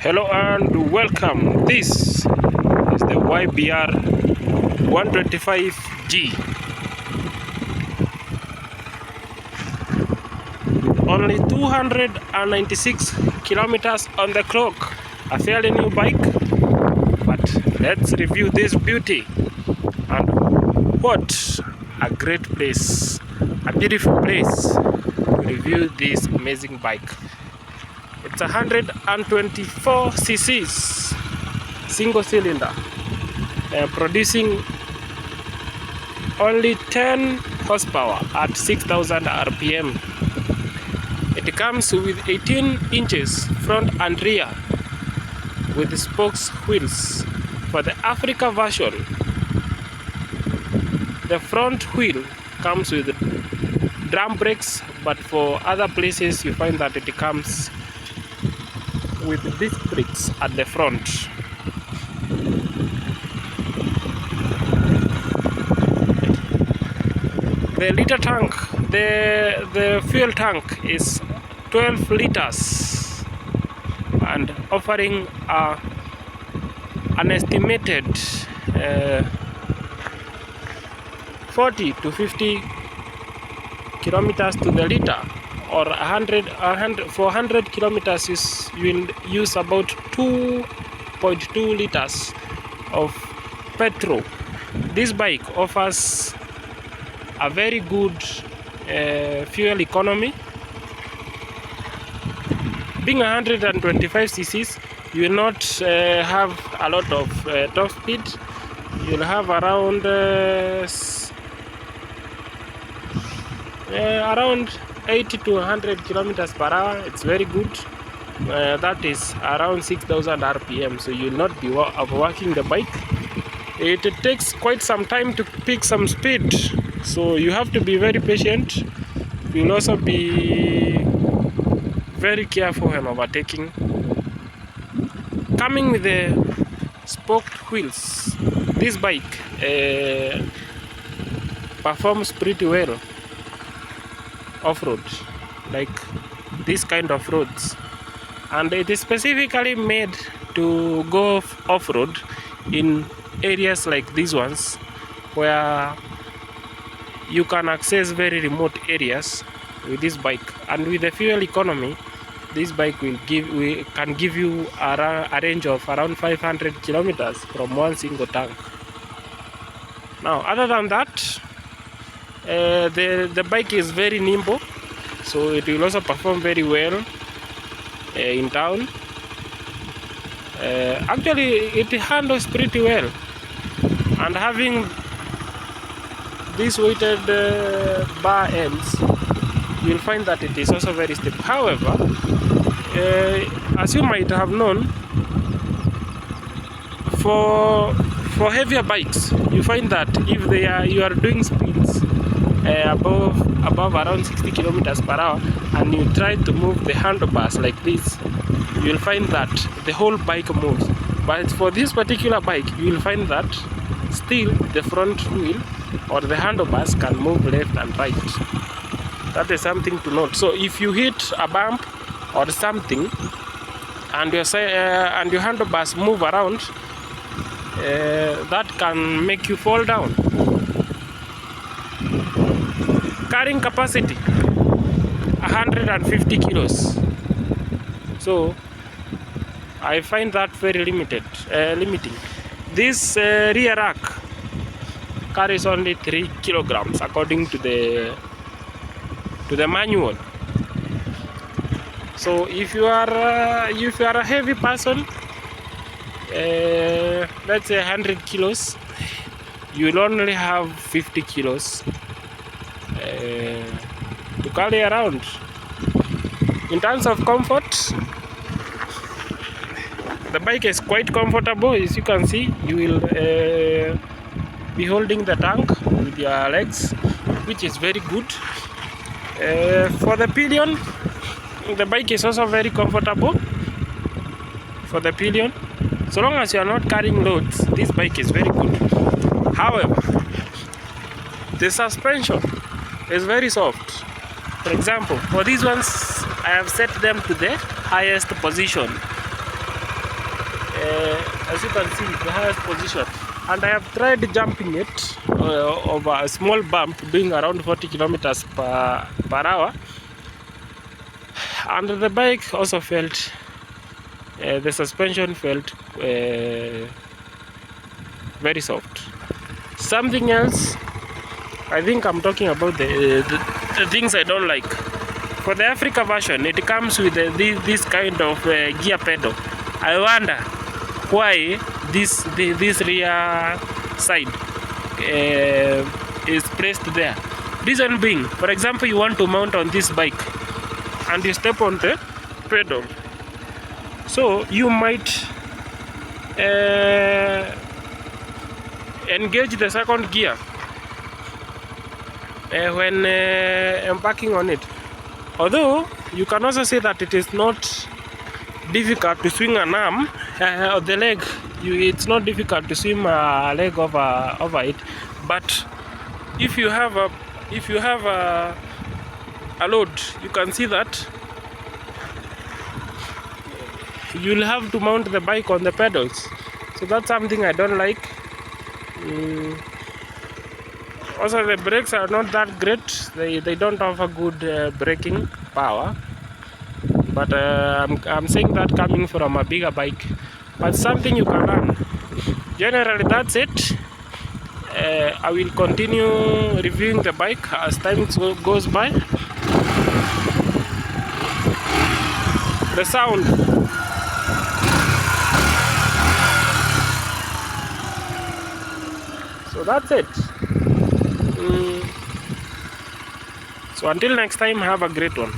Hello and welcome. This is the YBR 125G. Only 296 kilometers on the clock. A fairly new bike. But let's review this beauty. And what a great place, a beautiful place to review this amazing bike. It's 124 cc's, single cylinder, producing only 10 horsepower at 6,000 rpm. It comes with 18 inches front and rear with spokes wheels. For the Africa version, the front wheel comes with drum brakes, but for other places you find that it comes with disc brakes at the front. The liter tank, the fuel tank is 12 liters and offering an estimated 40 to 50 kilometers to the liter, or 400 kilometers you will use about 2.2 liters of petrol. This bike offers a very good fuel economy. Being 125 cc's, you will not have a lot of top speed. You will have around 80 to 100 kilometers per hour. It's very good. That is around 6,000 rpm, so you will not be overworking the bike. It takes quite some time to pick some speed, so you have to be very patient. You will also be very careful when overtaking. Coming with the spoked wheels, this bike performs pretty well off-road, like this kind of roads, and it is specifically made to go off-road in areas like these ones, where you can access very remote areas with this bike. And with the fuel economy, this bike can give you a range of around 500 kilometers from one single tank. Now, other than that, the bike is very nimble, so it will also perform very well in town. Actually, it handles pretty well, and having these weighted bar ends, you will find that it is also very stable. However, as you might have known, for heavier bikes, you find that if you are doing speeds above around 60 kilometers per hour, and you try to move the handlebars like this, you will find that the whole bike moves. But for this particular bike, you will find that still the front wheel or the handlebars can move left and right. That is something to note. So if you hit a bump or something and your handlebars move around, that can make you fall down. Carrying capacity 150 kilos. So I find that very limiting. This rear rack carries only 3 kilograms according to the manual. So if you are a heavy person, let's say 100 kilos, you will only have 50 kilos to carry around. In terms of comfort, the bike is quite comfortable. As you can see, you will be holding the tank with your legs, which is very good. For the pillion, the bike is also very comfortable for the pillion. So long as you are not carrying loads, this bike is very good. However, the suspension is very soft. For example, for these ones, I have set them to the highest position. as you can see, the highest position. And I have tried jumping it over a small bump, doing around 40 kilometers per hour. And the bike also felt, the suspension felt very soft. Something else, I think I'm talking about the things I don't like. For the Africa version, it comes with this kind of gear pedal. I wonder why this rear side is placed there. Reason being, for example, you want to mount on this bike and you step on the pedal, so you might engage the second gear when embarking on it. Although you can also say that it is not difficult to swing an arm of the leg. It's not difficult to swim a leg over it. But if you have a load, you can see that you'll have to mount the bike on the pedals. So that's something I don't like. Also, the brakes are not that great. They don't offer good braking power. But I'm saying that coming from a bigger bike. But something you can learn. Generally, that's it. I will continue reviewing the bike as time goes by. The sound. So that's it. So until next time, have a great one.